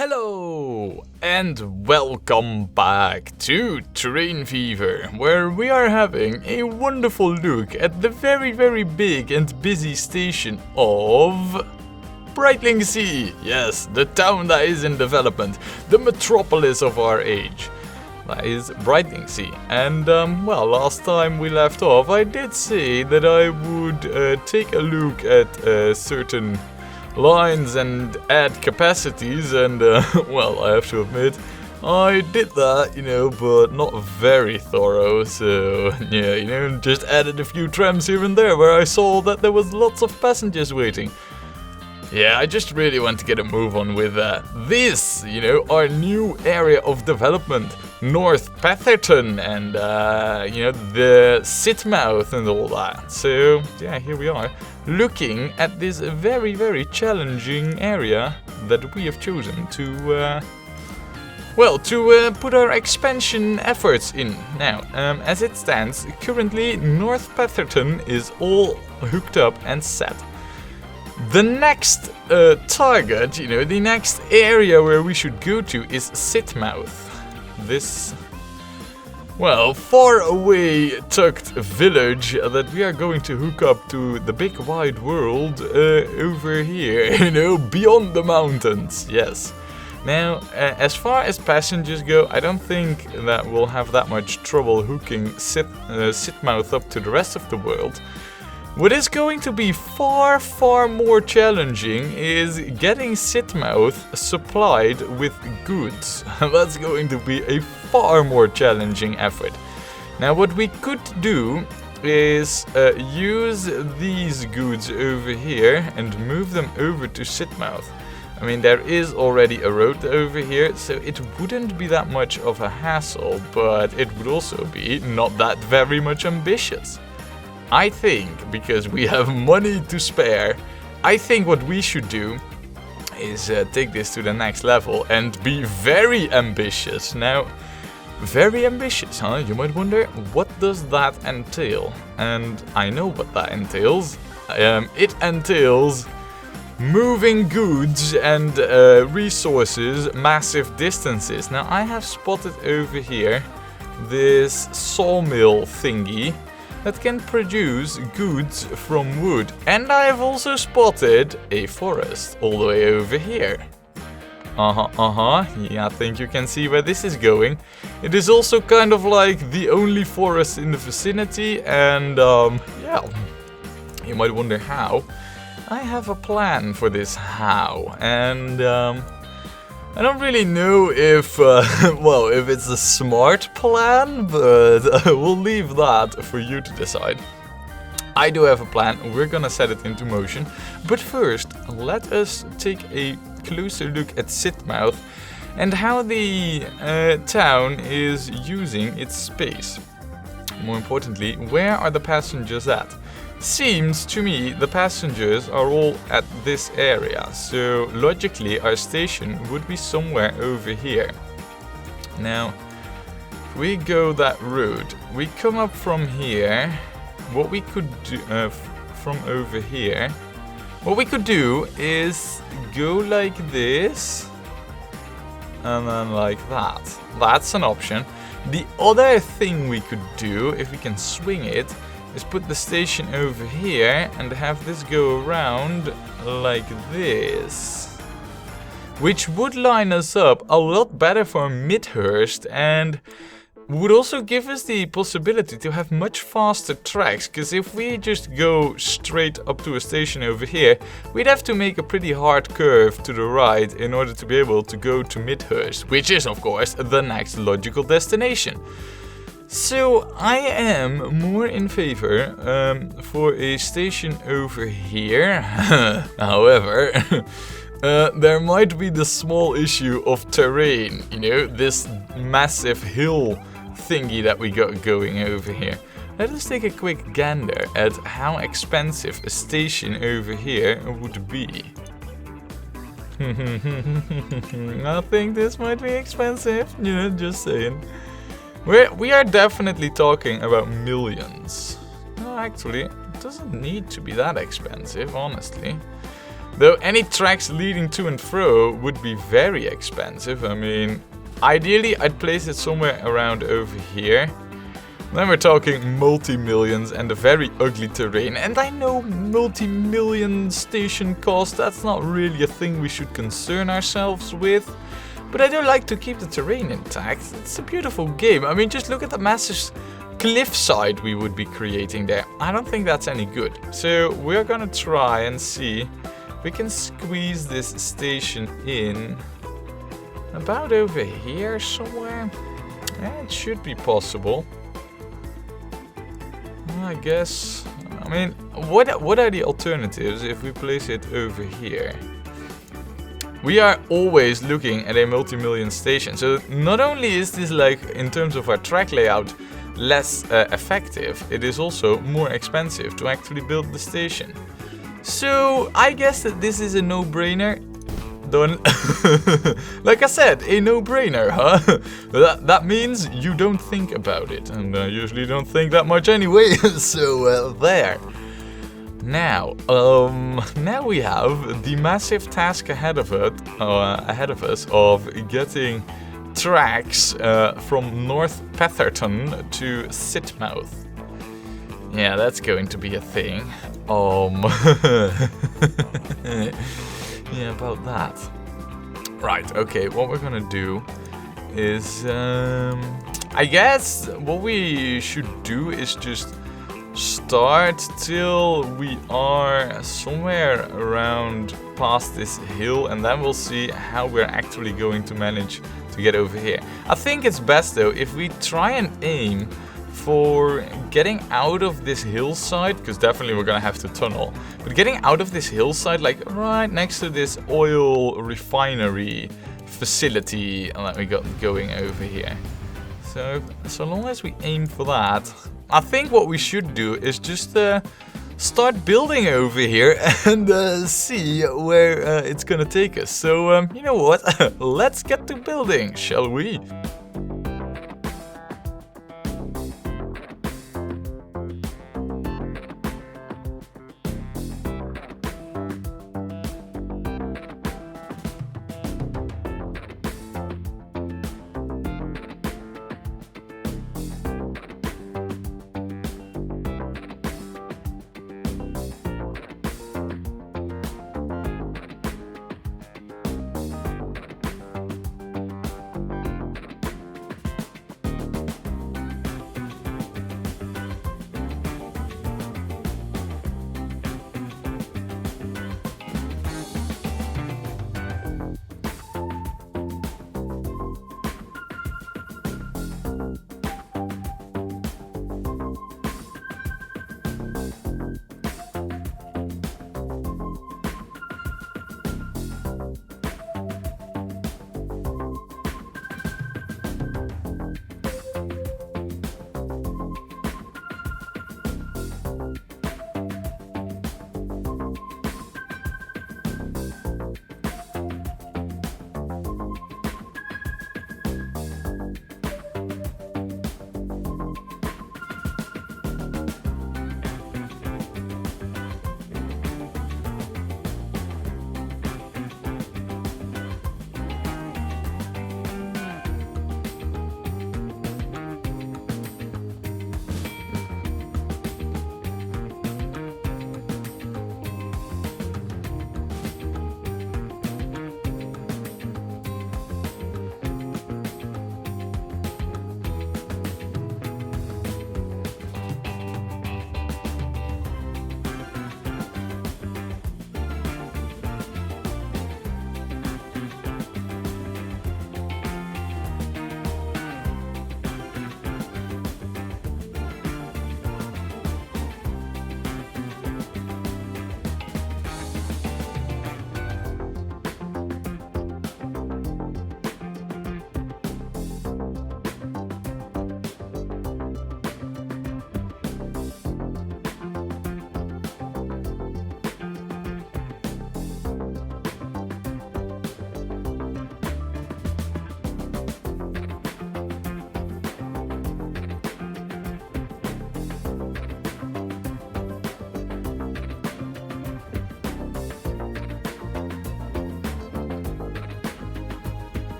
Hello and welcome back to Terrain Fever, where we are having a wonderful look at the very big and busy station of Brightling Sea. Yes, the town that is in development, the metropolis of our age. That is Brightling Sea. And well, last time we left off, I did say that I would take a look at certain lines and add capacities, and well, I have to admit, I did that, but not very thorough, so yeah, just added a few trams here and there where I saw that there was lots of passengers waiting. Yeah, I just really want to get a move on with this, our new area of development, North Petherton, and the Sitmouth and all that. So yeah, here we are, looking at this very challenging area that we have chosen to put our expansion efforts in. Now, as it stands, currently North Petherton is all hooked up and set. The next target, the next area where we should go to is Sitmouth. This, well, far away tucked village that we are going to hook up to the big wide world over here, beyond the mountains, yes. Now, as far as passengers go, I don't think that we'll have that much trouble hooking Sitmouth up to the rest of the world. What is going to be far more challenging is getting Sitmouth supplied with goods. That's going to be a far more challenging effort. Now, what we could do is use these goods over here and move them over to Sitmouth. I mean, there is already a road over here, so it wouldn't be that much of a hassle, but it would also be not that very much ambitious. I think, because we have money to spare, I think what we should do is take this to the next level and be very ambitious. Now, very ambitious, huh? You might wonder, what does that entail? And I know what that entails. It entails moving goods and resources massive distances. Now, I have spotted over here this sawmill thingy that can produce goods from wood. And I have also spotted a forest all the way over here. Yeah, I think you can see where this is going. It is also kind of like the only forest in the vicinity, and yeah, you might wonder how. I have a plan for this how, and I don't really know if, if it's a smart plan, but we'll leave that for you to decide. I do have a plan, we're gonna set it into motion, but first, let us take a closer look at Sitmouth and how the town is using its space. More importantly, where are the passengers at? Seems to me the passengers are all at this area, so logically our station would be somewhere over here. Now, if we go that route, we come up from here. What we could do from over here, what we could do is go like this and then like that. That's an option. The other thing we could do, if we can swing it, is put the station over here and have this go around like this, which would line us up a lot better for Midhurst and would also give us the possibility to have much faster tracks, because if we just go straight up to a station over here, we'd have to make a pretty hard curve to the right in order to be able to go to Midhurst, which is of course the next logical destination. So I am more in favor for a station over here. However, there might be the small issue of terrain, this massive hill thingy that we got going over here. Let us take a quick gander at how expensive a station over here would be. I think this might be expensive, just saying. We are definitely talking about millions. Actually, it doesn't need to be that expensive, honestly. Though any tracks leading to and fro would be very expensive. I mean, ideally I'd place it somewhere around over here. Then we're talking multi-millions and a very ugly terrain. And I know multi-million station cost, that's not really a thing we should concern ourselves with. But I do like to keep the terrain intact. It's a beautiful game. I mean, just look at the massive cliffside we would be creating there. I don't think that's any good. So we're gonna try and see if we can squeeze this station in about over here somewhere. Yeah, it should be possible. I guess. I mean, what are the alternatives if we place it over here? We are always looking at a multi-million station. So not only is this, like, in terms of our track layout, less effective, it is also more expensive to actually build the station. So I guess that this is a no-brainer. Done. Like I said, a no-brainer, huh? That means you don't think about it, and I usually don't think that much anyway. So there. Now we have the massive task ahead of us of getting tracks from North Petherton to Sidmouth. Yeah, that's going to be a thing. Yeah, about that. Right, okay, what we're gonna do is, I guess what we should do is just start till we are somewhere around past this hill, and then we'll see how we're actually going to manage to get over here. I think it's best though if we try and aim for getting out of this hillside, because definitely we're gonna have to tunnel, but getting out of this hillside, like right next to this oil refinery facility, and let me get going over here. So long as we aim for that, I think what we should do is just start building over here and see where it's gonna take us. So you know what, let's get to building, shall we?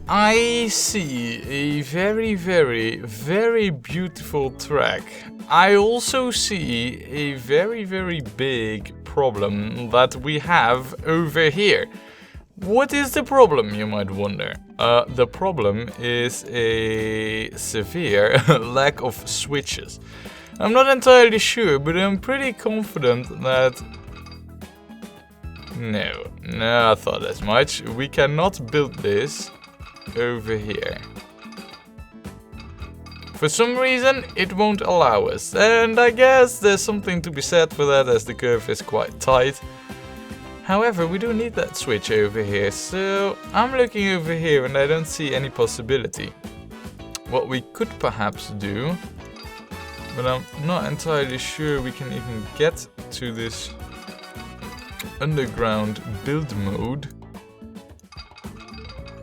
I see a very, very, very beautiful track. I also see a very, very big problem that we have over here. What is the problem, you might wonder? The problem is a severe lack of switches. I'm not entirely sure, but I'm pretty confident that... No, I thought as much. We cannot build this over here. For some reason, it won't allow us. And I guess there's something to be said for that, as the curve is quite tight. However, we do need that switch over here, so I'm looking over here and I don't see any possibility. What we could perhaps do, but I'm not entirely sure we can even get to this underground build mode.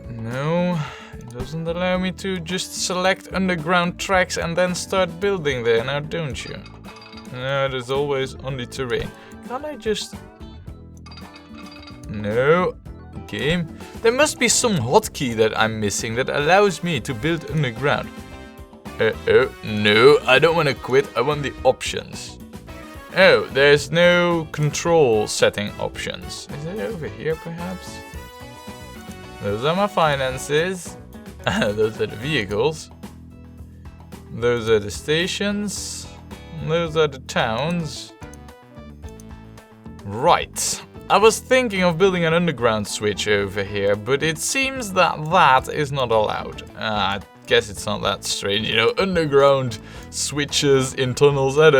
No, it doesn't allow me to just select underground tracks and then start building there, now don't you? No, there's always only terrain. Can't I just... No. Game. There must be some hotkey that I'm missing that allows me to build underground. No, I don't want to quit, I want the options. Oh, there's no control setting options. Is it over here perhaps? Those are my finances. Those are the vehicles. Those are the stations. Those are the towns. Right. I was thinking of building an underground switch over here, but it seems that that is not allowed. I guess it's not that strange, you know, underground switches in tunnels. I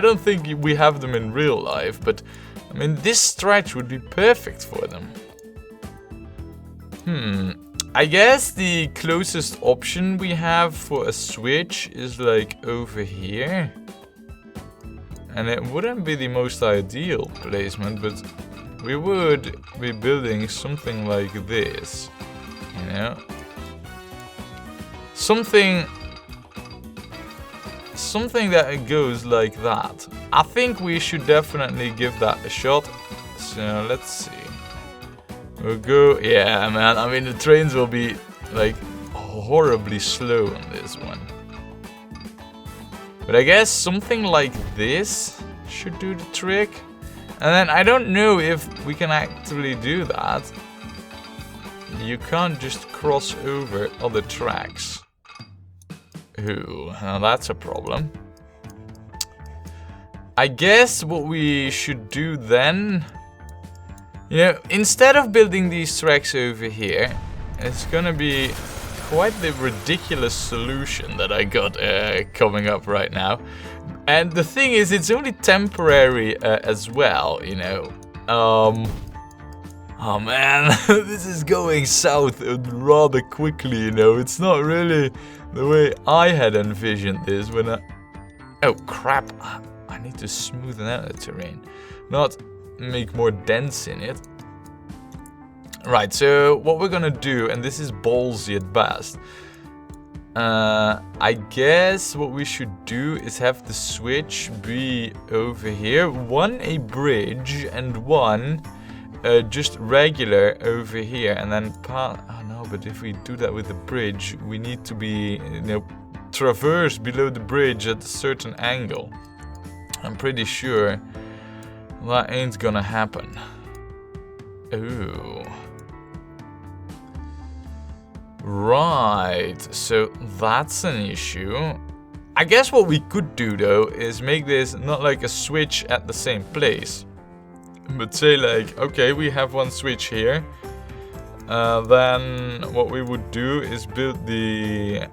don't think we have them in real life, but I mean this stretch would be perfect for them. I guess the closest option we have for a switch is like over here. And it wouldn't be the most ideal placement, but we would be building something like this, you know? Something that goes like that. I think we should definitely give that a shot. So let's see. We'll go, yeah man, I mean the trains will be like horribly slow on this one. But I guess something like this should do the trick. And then I don't know if we can actually do that. You can't just cross over other tracks. Ooh, now that's a problem. I guess what we should do then, you know, instead of building these tracks over here, it's gonna be quite the ridiculous solution that I got coming up right now. And the thing is, it's only temporary as well, you know. Oh man, this is going south rather quickly, you know. It's not really the way I had envisioned this when I... Oh crap, I need to smoothen out the terrain, not make more dents in it. Right, so what we're gonna do, and this is ballsy at best, I guess what we should do is have the switch be over here. One a bridge and one just regular over here. And then oh no, but if we do that with the bridge, we need to be, you know, traverse below the bridge at a certain angle. I'm pretty sure that ain't gonna happen. Ooh. Right, so that's an issue. I guess what we could do though is make this not like a switch at the same place, but say like, okay, we have one switch here. Then what we would do is build the,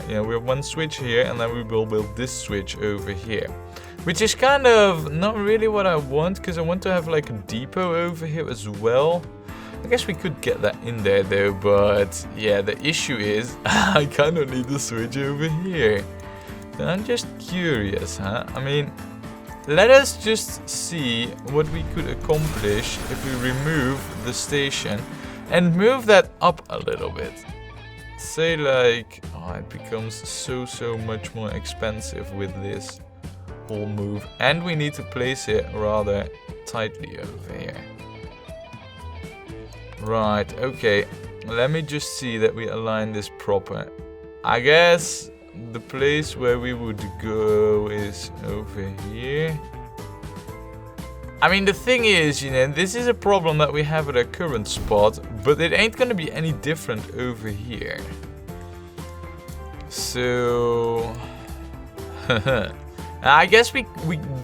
you know, we have one switch here, and then we will build this switch over here. Which is kind of not really what I want, because I want to have like a depot over here as well. I guess we could get that in there though, but yeah, the issue is I kind of need the switch over here. So I'm just curious, huh? I mean, let us just see what we could accomplish if we remove the station and move that up a little bit. Say like, oh, it becomes so much more expensive with this whole move, and we need to place it rather tightly over here. Right, okay. let me just see that we align this proper. I guess the place where we would go is over here. I mean, the thing is, you know, this is a problem that we have at our current spot, but it ain't gonna be any different over here. So... I guess we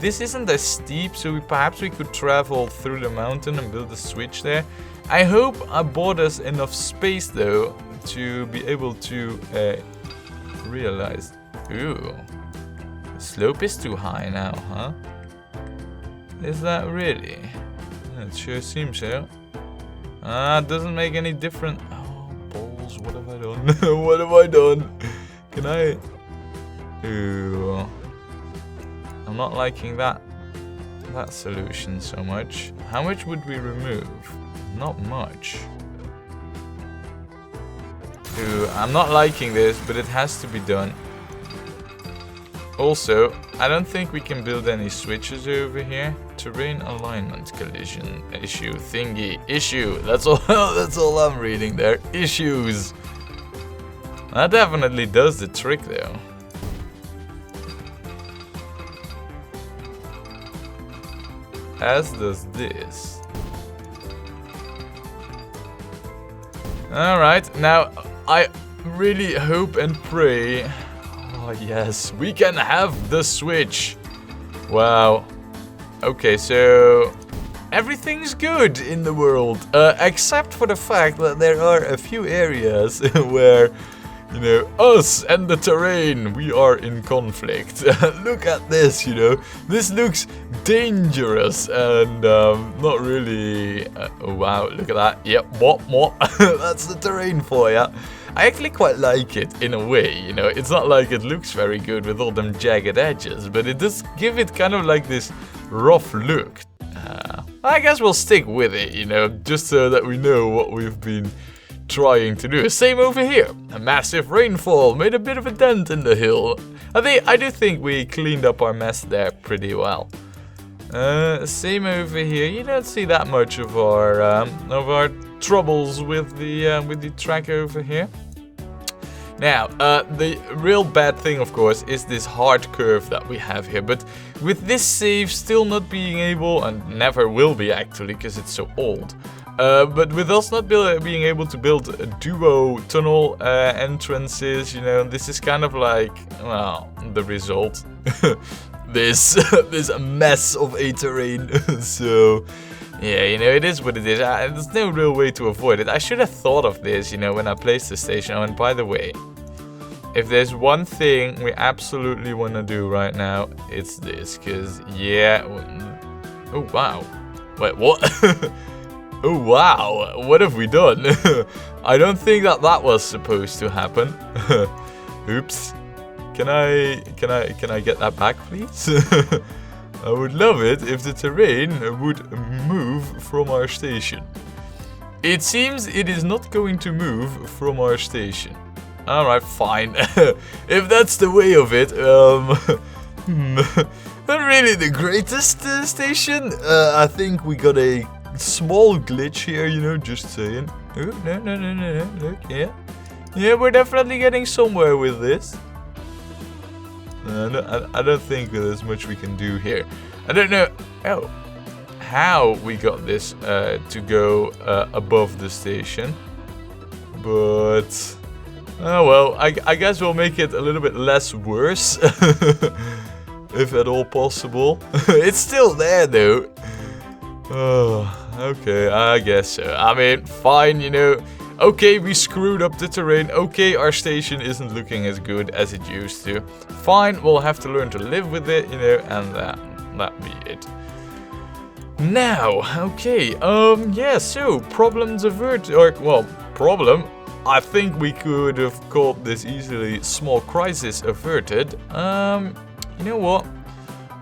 this isn't as steep, so perhaps we could travel through the mountain and build a switch there. I hope I bought us enough space, though, to be able to realize... Ooh, the slope is too high now, huh? Is that really? It sure seems so. It doesn't make any difference. Oh, balls, what have I done? What have I done? Can I... Ooh. I'm not liking that solution so much. How much would we remove? Not much. Ooh, I'm not liking this, but it has to be done. Also, I don't think we can build any switches over here. Terrain alignment collision issue thingy issue. That's all. That's all I'm reading there. Issues. That definitely does the trick, though. As does this. Alright, now I really hope and pray. Oh yes, we can have the switch. Wow. Okay, so everything's good in the world, except for the fact that there are a few areas where, you know, us and the terrain, we are in conflict. Look at this, you know. This looks dangerous and not really... oh, wow, look at that. Yep, what? That's the terrain for ya. I actually quite like it in a way, you know. It's not like it looks very good with all them jagged edges, but it does give it kind of like this rough look. I guess we'll stick with it, you know, just so that we know what we've been trying to do. Same over here. A massive rainfall made a bit of a dent in the hill. I do think we cleaned up our mess there pretty well. Same over here. You don't see that much of our troubles with the track over here. Now, the real bad thing, of course, is this hard curve that we have here. But with this save still not being able, and never will be actually, because it's so old. But with us not being able to build a duo tunnel entrances, you know, this is kind of like, well, the result. this mess of a terrain. So, yeah, you know, it is what it is. There's no real way to avoid it. I should have thought of this, you know, when I placed the station. Oh, and by the way, if there's one thing we absolutely want to do right now, it's this. Because, yeah... Oh, wow. Wait, what? Oh, wow. What have we done? I don't think that was supposed to happen. Oops. Can I get that back, please? I would love it if the terrain would move from our station. It seems it is not going to move from our station. Alright, fine. If that's the way of it, not really the greatest station. I think we got a small glitch here, you know, just saying. Oh, no, look, yeah. Yeah, we're definitely getting somewhere with this. I don't think there's much we can do here. I don't know how we got this to go above the station. But, oh well, I guess we'll make it a little bit less worse. If at all possible. It's still there though. Oh, okay, I guess so. I mean, fine, you know. Okay, we screwed up the terrain. Okay, our station isn't looking as good as it used to. Fine, we'll have to learn to live with it, you know, and that be it. Now, okay, yeah, so problems averted, or, well, problem. I think we could have called this easily small crisis averted. You know what?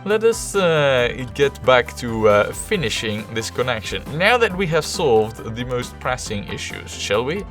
Let us get back to finishing this connection, now that we have solved the most pressing issues, shall we?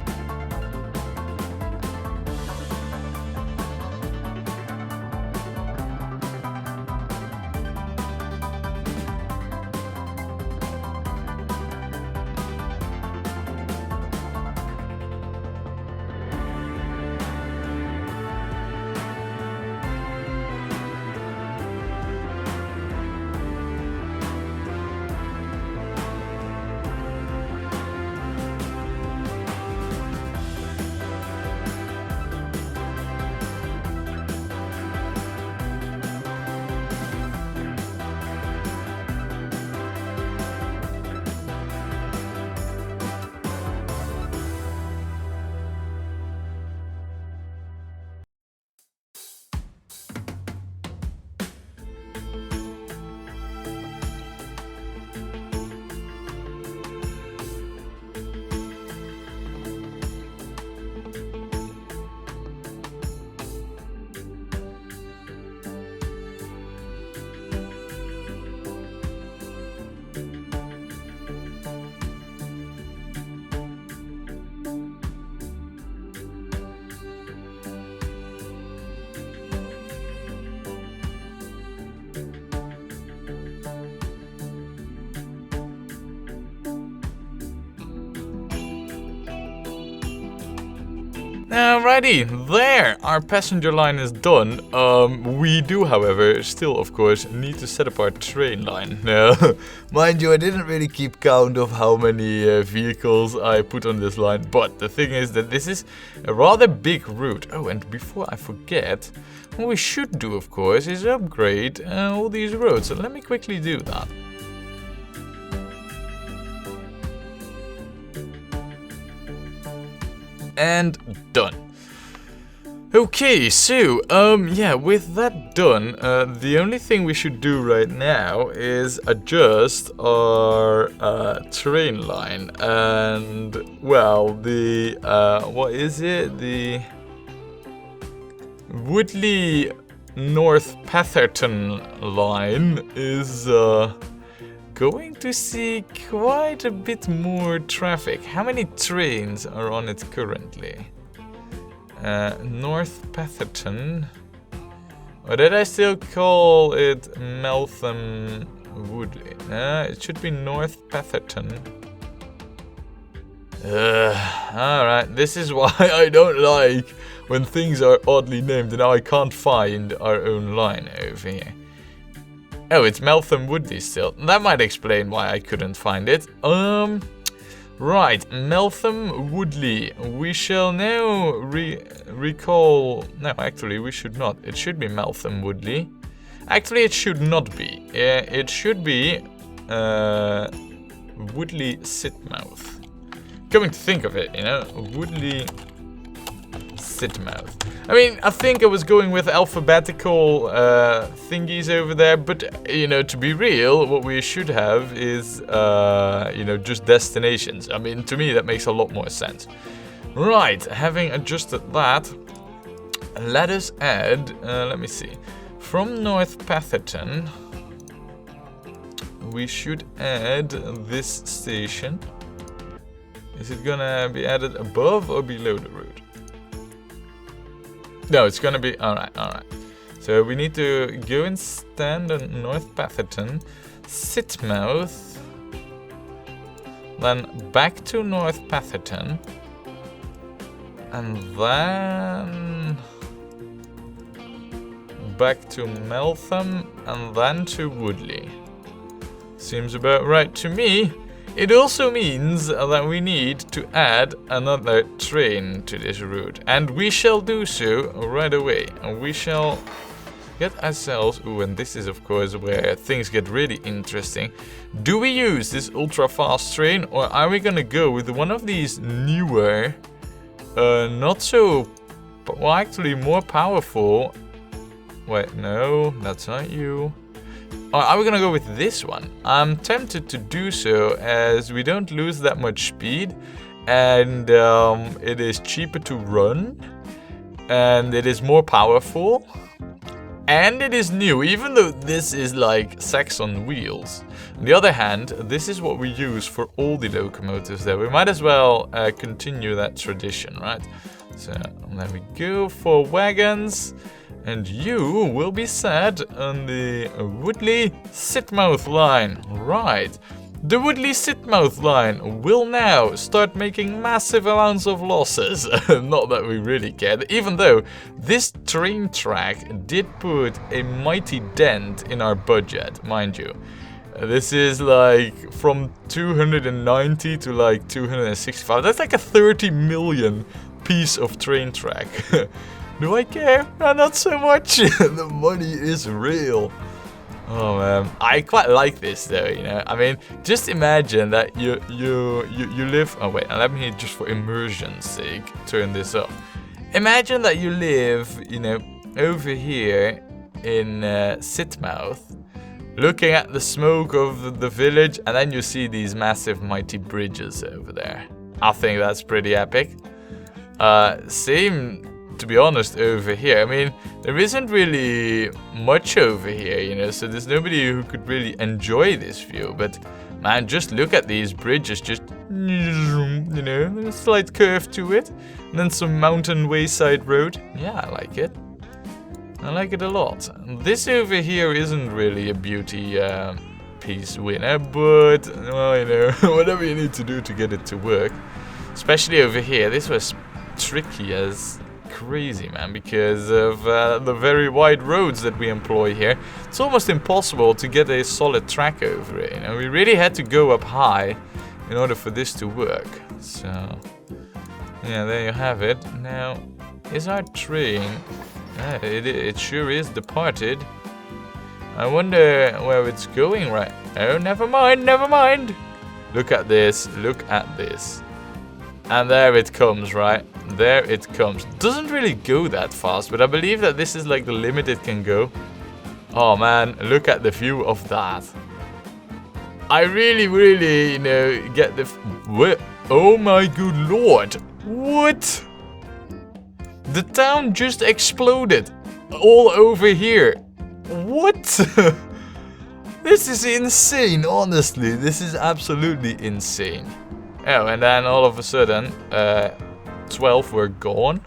Alrighty, there, our passenger line is done. We do, however, still, of course, need to set up our train line. Mind you, I didn't really keep count of how many vehicles I put on this line, but the thing is that this is a rather big route. Oh, and before I forget, what we should do, of course, is upgrade all these roads. So let me quickly do that. And done. Okay, so, yeah, with that done, the only thing we should do right now is adjust our train line. And, well, the, what is it? The Woodley North Petherton line is, going to see quite a bit more traffic. How many trains are on it currently? North Petherton. Or did I still call it Meltham Woodley? It should be North Petherton. Alright, this is why I don't like when things are oddly named and now I can't find our own line over here. Oh, it's Meltham Woodley still. That might explain why I couldn't find it. Right, Meltham Woodley. We shall now recall... No, actually, we should not. It should be Meltham Woodley. Actually, it should not be. It should be Woodley Sidmouth. Coming to think of it, you know, Woodley Sidmouth. I mean, I think I was going with alphabetical thingies over there, but, you know, to be real, what we should have is, you know, just destinations. I mean, to me, that makes a lot more sense. Right, having adjusted that, let us add, let me see, from North Petherton, we should add this station. Is it gonna be added above or below the route? No, it's gonna be, alright. So we need to go and stand on North Petherton, Sidmouth, then back to North Petherton, and then back to Meltham, and then to Woodley. Seems about right to me. It also means that we need to add another train to this route, and we shall do so right away. And we shall get ourselves... Ooh, and this is of course where things get really interesting. Do we use this ultra fast train, or are we gonna go with one of these newer, not so... well, actually more powerful... Wait, no, that's not you. Or are we gonna go with this one? I'm tempted to do so as we don't lose that much speed, and it is cheaper to run, and it is more powerful, and it is new, even though this is like sex on wheels. On the other hand, this is what we use for all the locomotives there. We might as well continue that tradition, right? So there we go for wagons. And you will be set on the Woodley Sidmouth line. Right. The Woodley Sidmouth line will now start making massive amounts of losses. Not that we really care, even though this train track did put a mighty dent in our budget, mind you. This is like from 290 to like 265. That's like a 30 million piece of train track. Do I care? No, not so much. The money is real. Oh man, I quite like this though, you know. I mean, just imagine that you live. Oh wait, let me just for immersion's sake turn this up. Imagine that you live, you know, over here in Sidmouth, looking at the smoke of the village, and then you see these massive, mighty bridges over there. I think that's pretty epic. Same. To be honest, over here, I mean, there isn't really much over here, you know, so there's nobody who could really enjoy this view, but man, just look at these bridges, just, you know, a slight curve to it, and then some mountain wayside road. Yeah, I like it. I like it a lot. This over here isn't really a beauty piece winner, but, well, you know, whatever you need to do to get it to work. Especially over here, this was tricky as crazy, man, because of the very wide roads that we employ here. It's almost impossible to get a solid track over it. You know, we really had to go up high in order for this to work. So, yeah, there you have it. Now, is our train? It sure is departed. I wonder where it's going right. Oh, never mind, never mind. Look at this, look at this. And there it comes, right? There it comes. Doesn't really go that fast, but I believe that this is like the limit it can go. Oh man, look at the view of that. I really, you know, get the... What? Oh my good lord. What? The town just exploded. All over here. What? This is insane, honestly. This is absolutely insane. Oh, and then all of a sudden, 12 were gone.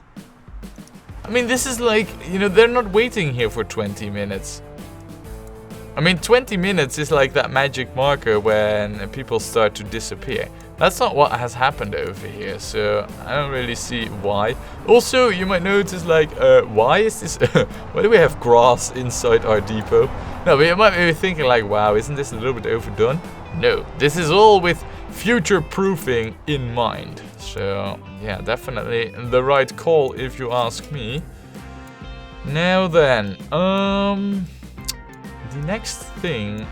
I mean, this is like, you know, they're not waiting here for 20 minutes. I mean, 20 minutes is like that magic marker when people start to disappear. That's not what has happened over here, so I don't really see why. Also, you might notice, like, why is this... why do we have grass inside our depot? No, but you might be thinking, like, wow, isn't this a little bit overdone? No, this is all with future-proofing in mind. So, yeah, definitely the right call, if you ask me. Now then, the next thing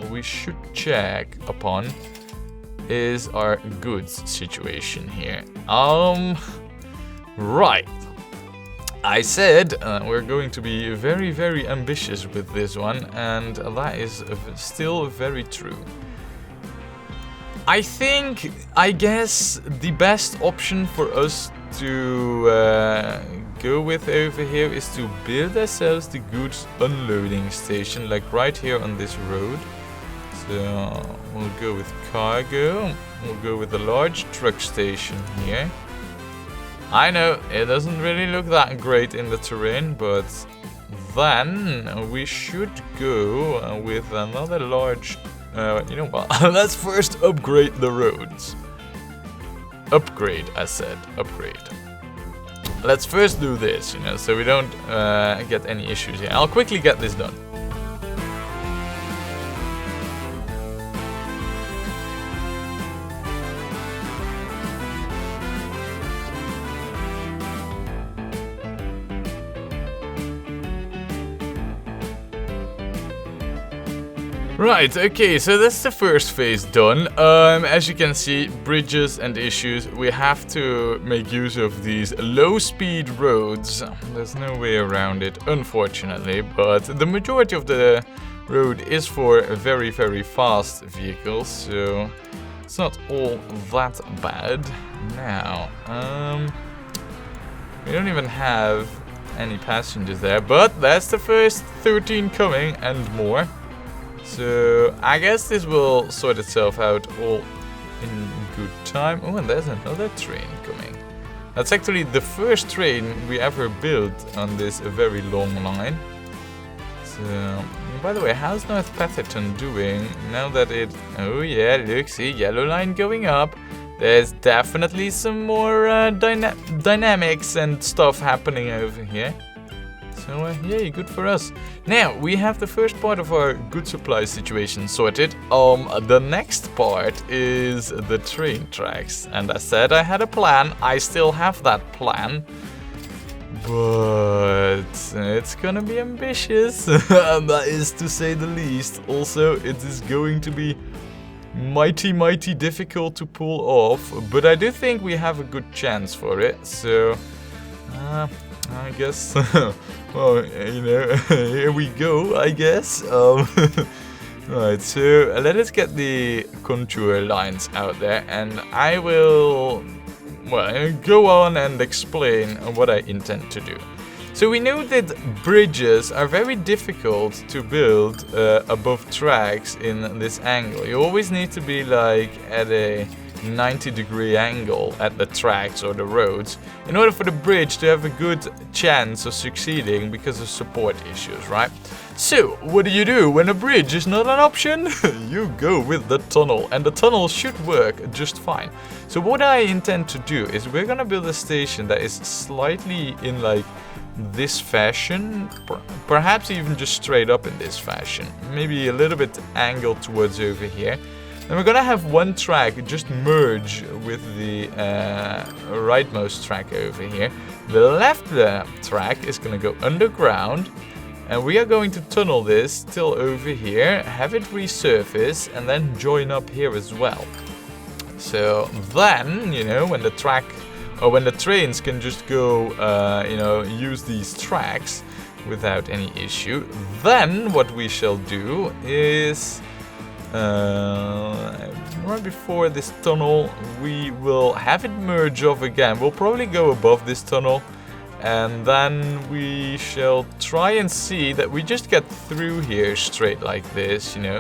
we should check upon is our goods situation here. Right. I said we're going to be very ambitious with this one, and that is still very true. I guess the best option for us to go with over here is to build ourselves the goods unloading station, like right here on this road. So we'll go with cargo, we'll go with a large truck station here. I know, it doesn't really look that great in the terrain, but then we should go with another large... you know what, let's first upgrade the roads. Upgrade, I said, upgrade. Let's first do this, you know, so we don't get any issues here. I'll quickly get this done. Right, okay, so that's the first phase done. As you can see, bridges and issues, we have to make use of these low-speed roads. There's no way around it, unfortunately, but the majority of the road is for very fast vehicles, so it's not all that bad. Now, we don't even have any passengers there, but that's the first 13 coming and more. So, I guess this will sort itself out all in good time. Oh, and there's another train coming. That's actually the first train we ever built on this very long line. So, by the way, how's North Petherton doing now that it... Oh yeah, look, see, yellow line going up. There's definitely some more dynamics and stuff happening over here. So, yay, good for us. Now, we have the first part of our good supply situation sorted. The next part is the train tracks. And I said I had a plan. I still have that plan. But it's gonna be ambitious. That is to say the least. Also, it is going to be mighty difficult to pull off. But I do think we have a good chance for it. So, I guess, well, you know, here we go, I guess. Right, so let us get the contour lines out there, and I will, well, go on and explain what I intend to do. So we know that bridges are very difficult to build above tracks in this angle. You always need to be like at a 90-degree angle at the tracks or the roads in order for the bridge to have a good chance of succeeding because of support issues, right? So, what do you do when a bridge is not an option? You go with the tunnel, and the tunnel should work just fine. So what I intend to do is we're gonna build a station that is slightly in like this fashion, perhaps even just straight up in this fashion, maybe a little bit angled towards over here. And we're gonna have one track just merge with the rightmost track over here. The left track is gonna go underground, and we are going to tunnel this till over here, have it resurface, and then join up here as well. So then, you know, when the track, or when the trains can just go, you know, use these tracks without any issue, then what we shall do is, right before this tunnel, we will have it merge off again. We'll probably go above this tunnel, and then we shall try and see that we just get through here straight like this, you know.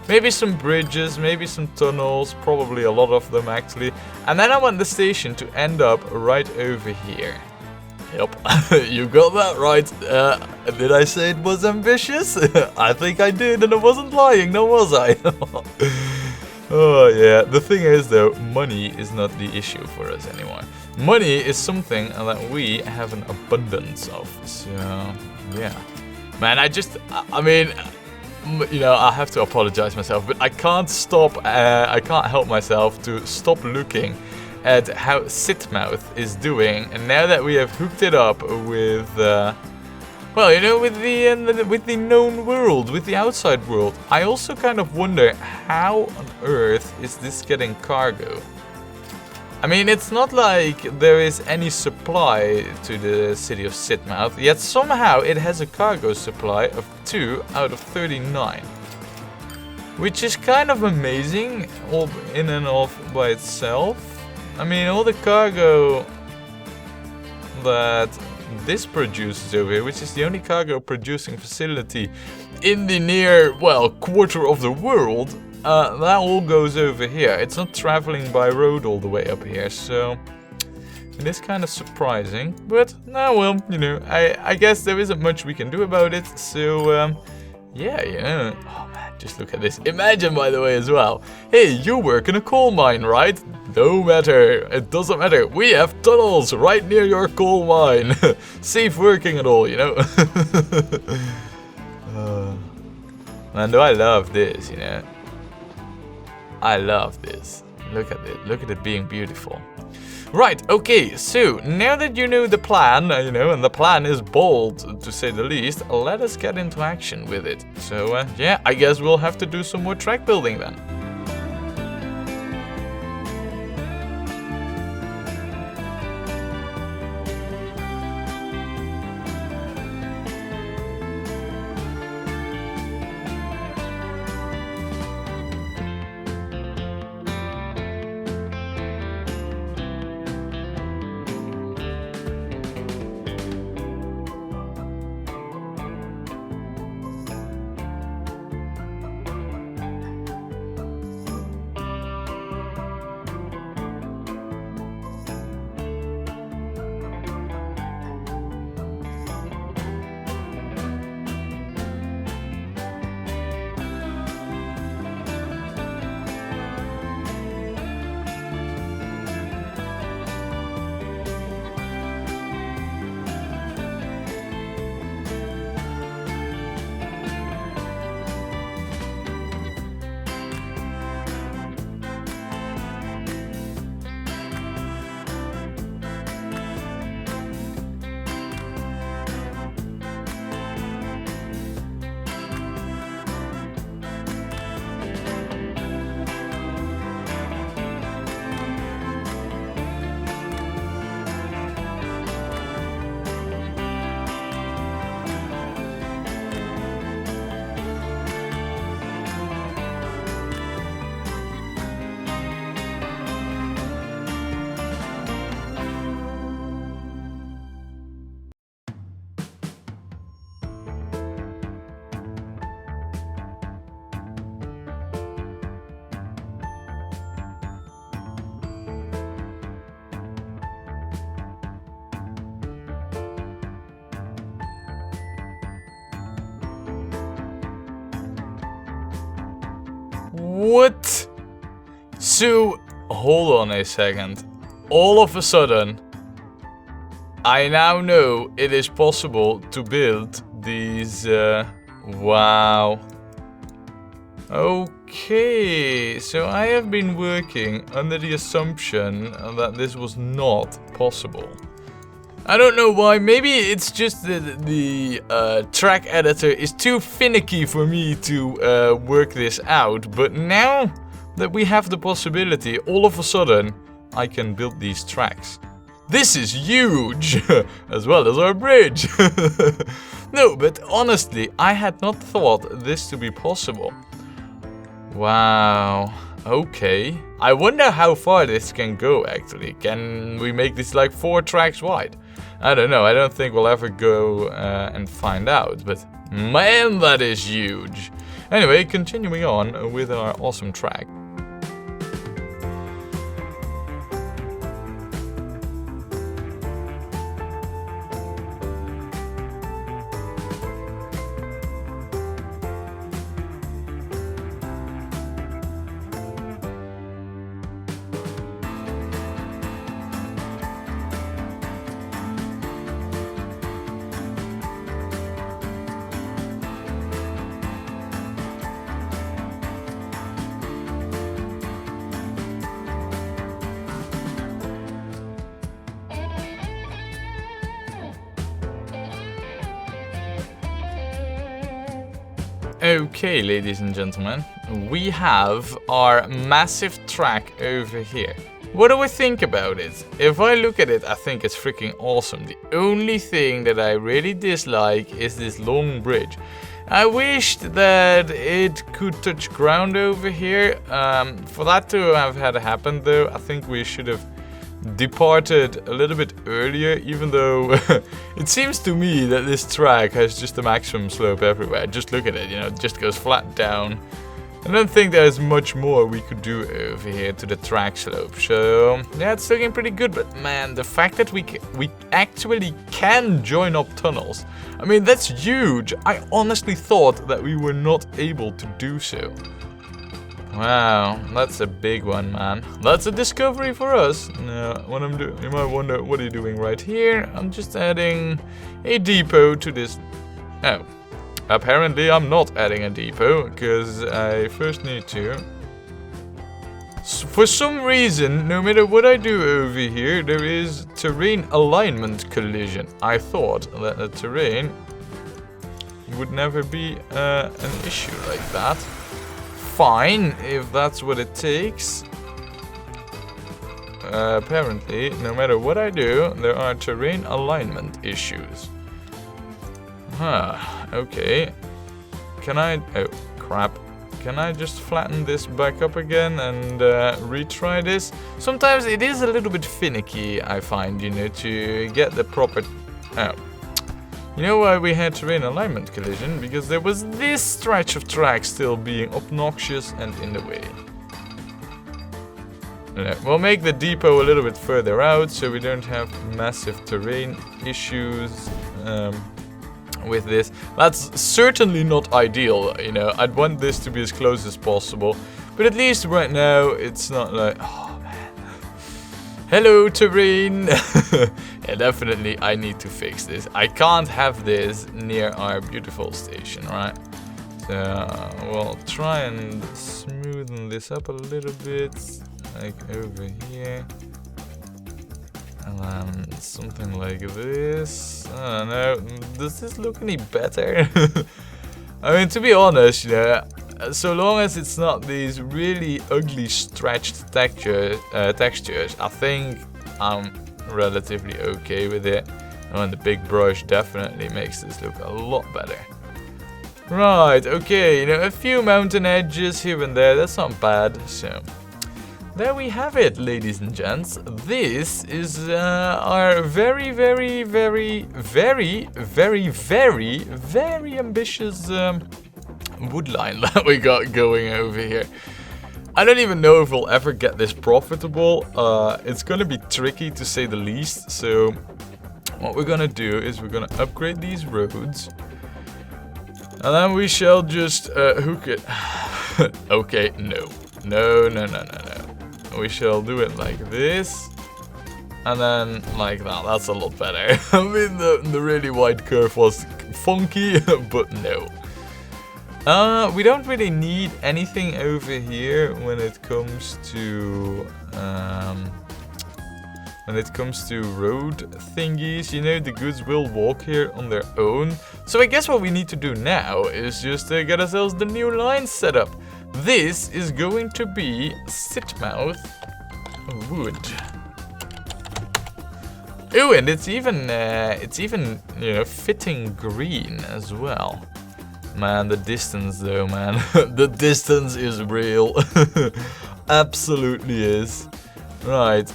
Maybe some bridges, maybe some tunnels, probably a lot of them actually. And then I want the station to end up right over here. Yep, you got that right. Did I say it was ambitious? I think I did, and I wasn't lying, no was I? Oh yeah, the thing is though, money is not the issue for us anymore. Money is something that we have an abundance of, so yeah. Man, I mean, you know, I have to apologize myself, but I can't stop, I can't help myself to stop looking at how Sitmouth is doing, and now that we have hooked it up with, well, you know, with the known world, with the outside world, I also kind of wonder how on earth is this getting cargo? I mean, it's not like there is any supply to the city of Sitmouth, yet somehow it has a cargo supply of 2 out of 39. Which is kind of amazing, all in and of by itself. I mean, all the cargo that this produces over here, which is the only cargo producing facility in the near, well, quarter of the world, that all goes over here. It's not traveling by road all the way up here, so it is kind of surprising. But, no, well, you know, I guess there isn't much we can do about it, so, yeah, you know. Oh, man, just look at this. Imagine, by the way, as well. Hey, you work in a coal mine, right? No matter. It doesn't matter. We have tunnels right near your coal mine. Safe working and all, you know. Man, do I love this, you know. I love this. Look at it. Look at it being beautiful. Right, okay, so now that you know the plan, you know, and the plan is bold, to say the least, let us get into action with it. So, yeah, I guess we'll have to do some more track building then. What? So, hold on a second. All of a sudden, I now know it is possible to build these, wow. Okay, so I have been working under the assumption that this was not possible. I don't know why, maybe it's just that the track editor is too finicky for me to work this out, but now that we have the possibility, all of a sudden, I can build these tracks. This is huge, as well as our bridge. No, but honestly, I had not thought this to be possible. Wow, okay. I wonder how far this can go actually. Can we make this like 4 tracks wide? I don't know, I don't think we'll ever go and find out, but man, that is huge. Anyway, continuing on with our awesome track. Okay, ladies and gentlemen, we have our massive track over here. What do we think about it? If I look at it, I think it's freaking awesome. The only thing that I really dislike is this long bridge. I wished that it could touch ground over here. For that to have had happened though, I think we should have departed a little bit earlier, even though it seems to me that this track has just the maximum slope everywhere. Just look at it, you know, it just goes flat down. I don't think there's much more we could do over here to the track slope. So yeah, it's looking pretty good, but man, the fact that we actually can join up tunnels, I mean, that's huge. I honestly thought that we were not able to do so. Wow, that's a big one, man. That's a discovery for us. What I'm doing, you might wonder, what are you doing right here? I'm just adding a depot to this. Oh, apparently I'm not adding a depot because I first need to. For some reason, no matter what I do over here, there is terrain alignment collision. I thought that the terrain would never be an issue like that. Fine, if that's what it takes. Apparently, no matter what I do, there are terrain alignment issues. Huh, okay. Can I... oh, crap. Can I just flatten this back up again and retry this? Sometimes it is a little bit finicky, I find, you know, to get the proper... oh. You know why we had terrain alignment collision? Because there was this stretch of track still being obnoxious and in the way. We'll make the depot a little bit further out so we don't have massive terrain issues with this. That's certainly not ideal, you know. I'd want this to be as close as possible. But at least right now it's not like... oh man. Hello terrain! Yeah, definitely I need to fix this. I can't have this near our beautiful station, right? So we'll try and smoothen this up a little bit, like over here. And then something like this. I don't know, does this look any better? I mean, to be honest, you know, so long as it's not these really ugly stretched textures, I think I'm relatively okay with it. And the big brush definitely makes this look a lot better. Right, okay, you know, a few mountain edges here and there, that's not bad. So there we have it, ladies and gents. This is our very, very, very, very, very, very, very ambitious woodline that we got going over here. I don't even know if we'll ever get this profitable. It's gonna be tricky to say the least. So what we're gonna do is we're gonna upgrade these roads. And then we shall just hook it. Okay, no. No. We shall do it like this. And then like that. That's a lot better. I mean, the really wide curve was funky, but no. We don't really need anything over here when it comes to road thingies. You know, the goods will walk here on their own. So I guess what we need to do now is just get ourselves the new line set up. This is going to be Sitmouth wood. Oh, and it's even you know, fitting green as well. Man, the distance though, man. The distance is real. Absolutely is. Right,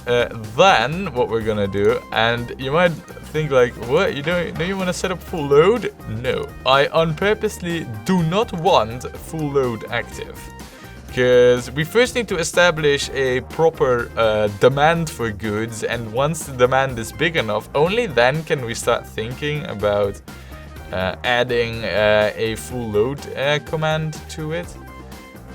then what we're gonna do, and you might think like, what, do you want to set up full load? No, I purposely do not want full load active. Because we first need to establish a proper demand for goods, and once the demand is big enough, only then can we start thinking about adding a full load command to it.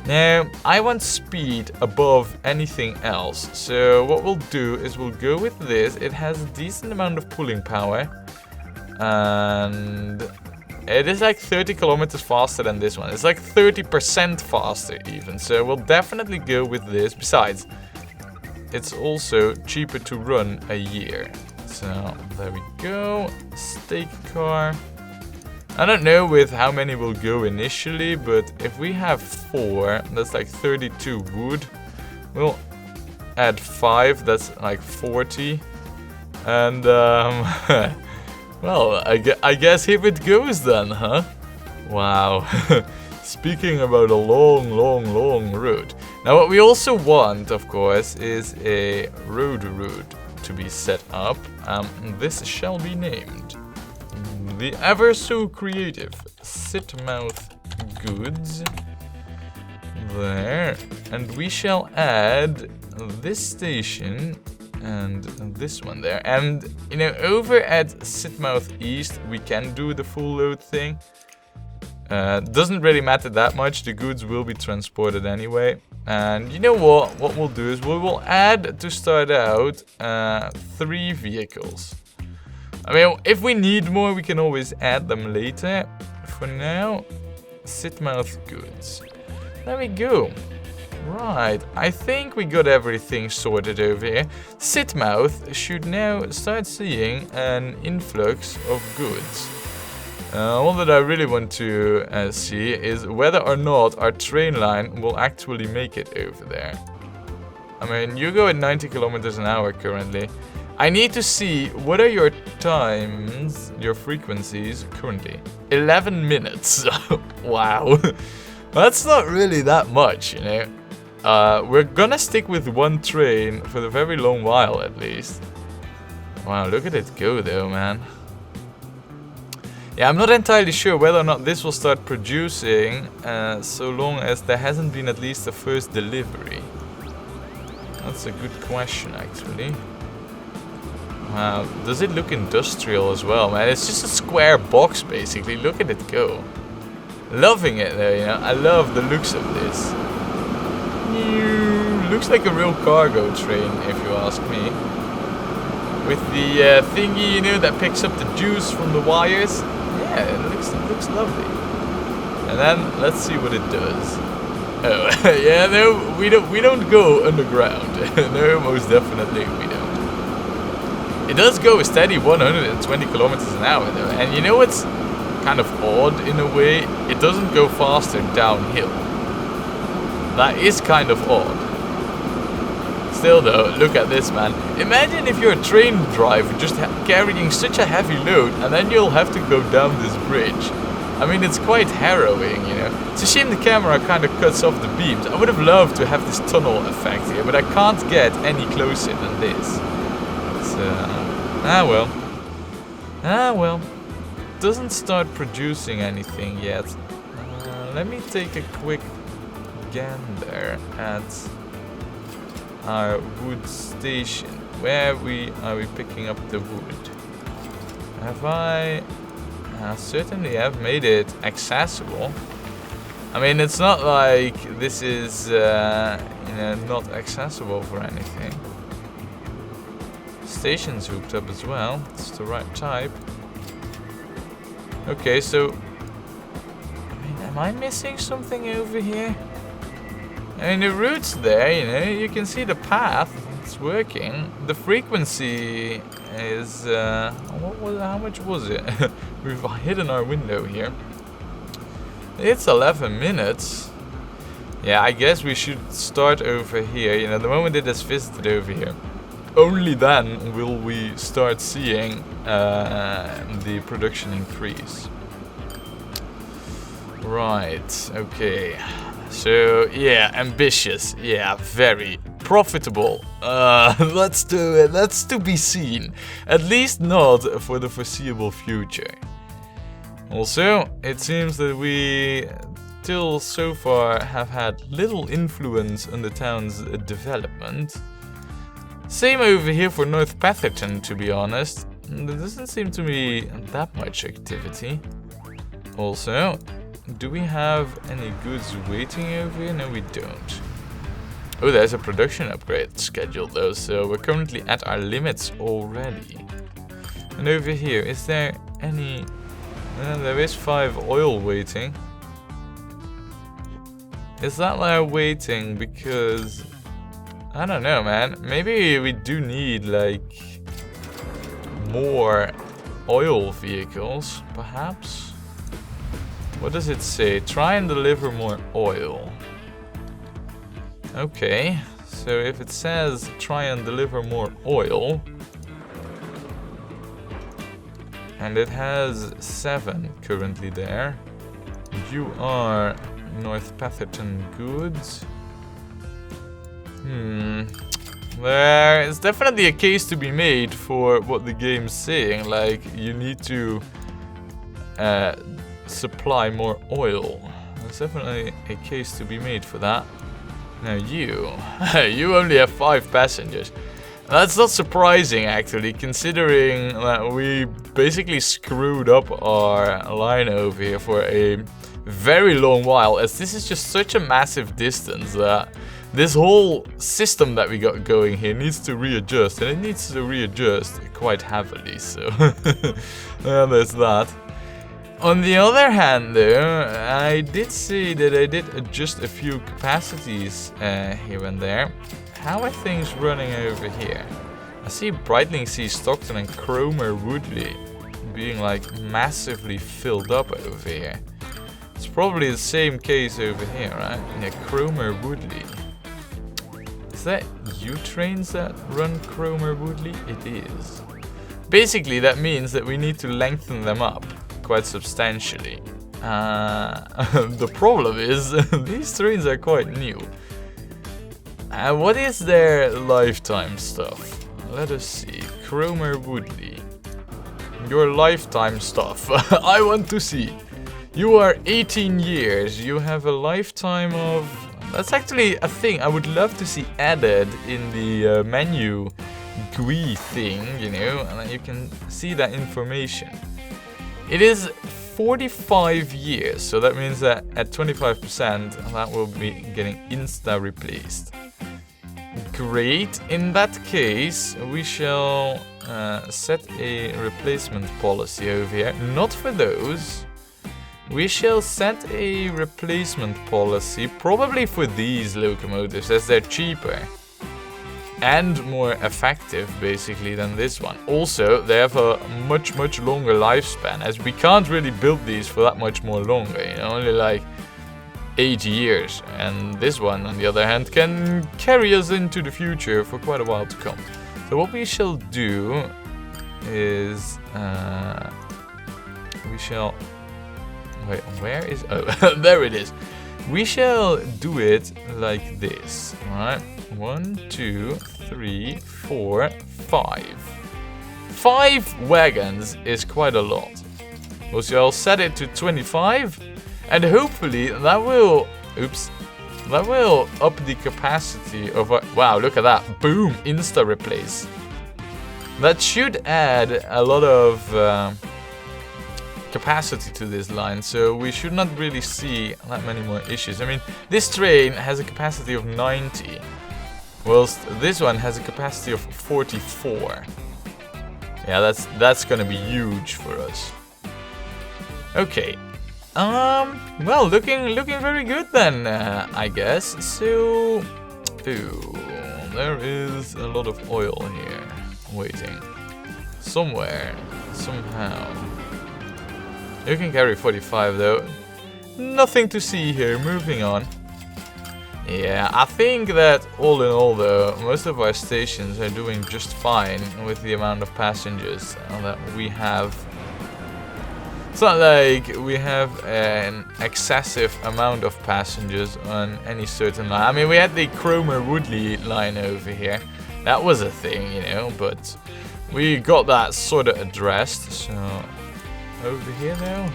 Now, I want speed above anything else, so what we'll do is we'll go with this. It has a decent amount of pulling power, and it is like 30 kilometers faster than this one. It's like 30% faster even, so we'll definitely go with this. Besides, it's also cheaper to run a year. So, there we go. Steak car. I don't know with how many will go initially, but if we have 4, that's like 32 wood. We'll add 5, that's like 40. And, well, I guess here it goes then, huh? Wow. Speaking about a long road. Now what we also want, of course, is a road route to be set up. This shall be named the ever so creative Sitmouth goods. There. And we shall add this station and this one there. And, you know, over at Sitmouth East, we can do the full load thing. Doesn't really matter that much. The goods will be transported anyway. And you know what? What we'll do is we will add, to start out, 3 vehicles. I mean, if we need more, we can always add them later. For now, Sitmouth goods. There we go. Right, I think we got everything sorted over here. Sitmouth should now start seeing an influx of goods. All that I really want to see is whether or not our train line will actually make it over there. I mean, you go at 90 kilometers an hour currently. I need to see what are your times, your frequencies currently. 11 minutes. Wow. That's not really that much, you know. We're gonna stick with 1 train for a very long while at least. Wow, look at it go though, man. Yeah, I'm not entirely sure whether or not this will start producing so long as there hasn't been at least the first delivery. That's a good question, actually. Wow, does it look industrial as well, man? It's just a square box, basically. Look at it go. Loving it, though, you know. I love the looks of this. Looks like a real cargo train, if you ask me. With the thingy, you know, that picks up the juice from the wires. Yeah, it looks lovely. And then let's see what it does. Oh, yeah, no, we don't go underground. No, most definitely we don't. It does go a steady 120 kilometers an hour though, and you know what's kind of odd in a way? It doesn't go faster downhill. That is kind of odd. Still though, look at this, man. Imagine if you're a train driver just carrying such a heavy load and then you'll have to go down this bridge. I mean, it's quite harrowing, you know. It's a shame the camera kind of cuts off the beams. I would have loved to have this tunnel effect here, but I can't get any closer than this. So, ah well. Doesn't start producing anything yet. Let me take a quick gander at our wood station. Where are we picking up the wood? Have I certainly have made it accessible. I mean, it's not like this is, you know, not accessible for anything. Station's hooked up as well. It's the right type. Okay, so... I mean, am I missing something over here? I mean, the route's there, you know, you can see the path. It's working. The frequency is... how much was it? We've hidden our window here. It's 11 minutes. Yeah, I guess we should start over here. You know, the moment it has visited over here, only then will we start seeing the production increase. Right, okay. So, yeah, ambitious. Yeah, very profitable. Let's do it. That's to be seen. At least not for the foreseeable future. Also, it seems that we, till so far, have had little influence on the town's development. Same over here for North Petherton, to be honest. There doesn't seem to be that much activity. Also, do we have any goods waiting over here? No, we don't. Oh, there's a production upgrade scheduled though, so we're currently at our limits already. And over here, is there any... there is 5 oil waiting. Is that like waiting because... I don't know, man. Maybe we do need, like, more oil vehicles, perhaps? What does it say? Try and deliver more oil. Okay, so if it says try and deliver more oil, and it has 7 currently there, you are North Petherton goods. There is definitely a case to be made for what the game's saying, like you need to supply more oil. There's definitely a case to be made for that. Now you only have 5 passengers. That's not surprising actually, considering that we basically screwed up our line over here for a very long while, as this is just such a massive distance that this whole system that we got going here needs to readjust, and it needs to readjust quite heavily, so there's that. On the other hand though, I did see that I did adjust a few capacities here and there. How are things running over here? I see Brightling Sea, Stockton and Cromer Woodley being like massively filled up over here. It's probably the same case over here, right? Yeah, Cromer Woodley. Is that U-trains that run Cromer Woodley? It is. Basically, that means that we need to lengthen them up quite substantially. The problem is, these trains are quite new. What is their lifetime stuff? Let us see. Cromer Woodley. Your lifetime stuff. I want to see. You are 18 years. You have a lifetime of... That's actually a thing I would love to see added in the menu GUI thing, you know, and then you can see that information. It is 45 years, so that means that at 25% that will be getting insta replaced. Great, in that case we shall set a replacement policy over here, not for those. We shall set a replacement policy probably for these locomotives, as they're cheaper and more effective basically than this one. Also, they have a much longer lifespan, as we can't really build these for that much more longer, you know, only like 8 years. And this one, on the other hand, can carry us into the future for quite a while to come. So what we shall do is we shall... Wait, where is... Oh, there it is. We shall do it like this, alright? 1, 2, 3, 4, 5. 5 wagons is quite a lot. We shall set it to 25, and hopefully that will... Oops. That will up the capacity of our... Wow, look at that. Boom! Insta replace. That should add a lot of... capacity to this line, so we should not really see that many more issues. I mean, this train has a capacity of 90, whilst this one has a capacity of 44. Yeah, that's gonna be huge for us. Okay. Well, looking very good then, I guess. So, there is a lot of oil here waiting somewhere, somehow. You can carry 45 though. Nothing to see here. Moving on. Yeah, I think that all in all though, most of our stations are doing just fine with the amount of passengers that we have. It's not like we have an excessive amount of passengers on any certain line. I mean, we had the Cromer-Woodley line over here. That was a thing, you know, but we got that sort of addressed. So, over here now.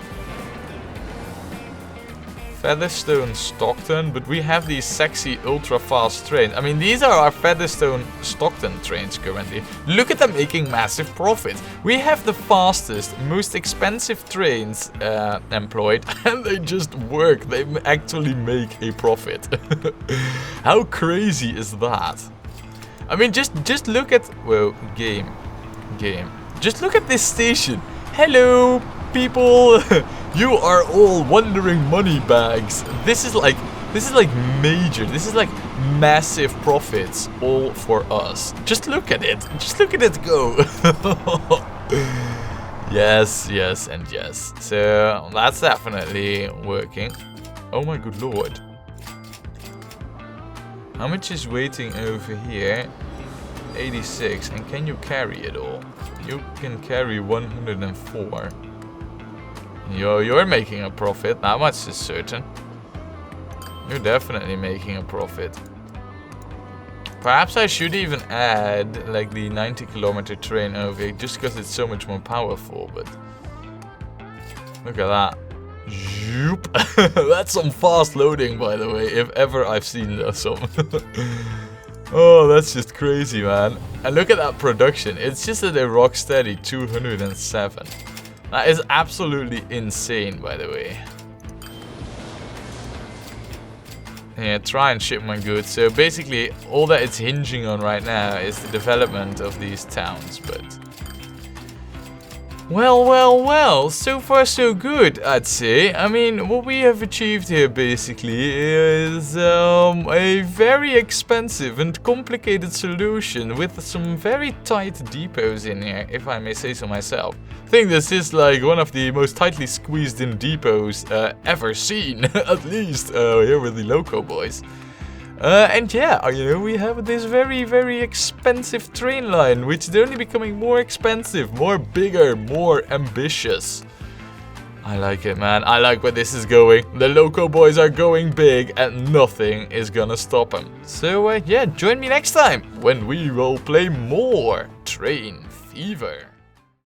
Featherstone, Stockton, but we have these sexy ultra-fast trains. I mean, these are our Featherstone, Stockton trains currently. Look at them making massive profit. We have the fastest, most expensive trains employed, and they just work. They actually make a profit. How crazy is that? I mean, just look at... Whoa, game. Just look at this station. Hello, people. You are all wandering money bags. This is like major. This is like massive profits all for us. Just look at it. Just look at it go. Yes, yes, and yes. So that's definitely working. Oh my good lord. How much is waiting over here? 86. And can you carry it all? You can carry 104. You're making a profit, that much is certain. You're definitely making a profit. Perhaps I should even add like the 90-kilometer train over here, just because it's so much more powerful, but... Look at that. Zoop. That's some fast loading, by the way, if ever I've seen some. Oh, that's just crazy, man. And look at that production. It's just at a rock steady 207. That is absolutely insane, by the way. Yeah, try and ship my goods. So basically, all that it's hinging on right now is the development of these towns, but... Well, so far so good, I'd say. I mean, what we have achieved here basically is a very expensive and complicated solution with some very tight depots in here, if I may say so myself. I think this is like one of the most tightly squeezed in depots ever seen, at least here with the Loco boys. And yeah, you know, we have this very expensive train line, which is only becoming more expensive, more bigger, more ambitious. I like it, man. I like where this is going. The Loco boys are going big and nothing is gonna stop them. So yeah, join me next time when we will play more Train Fever.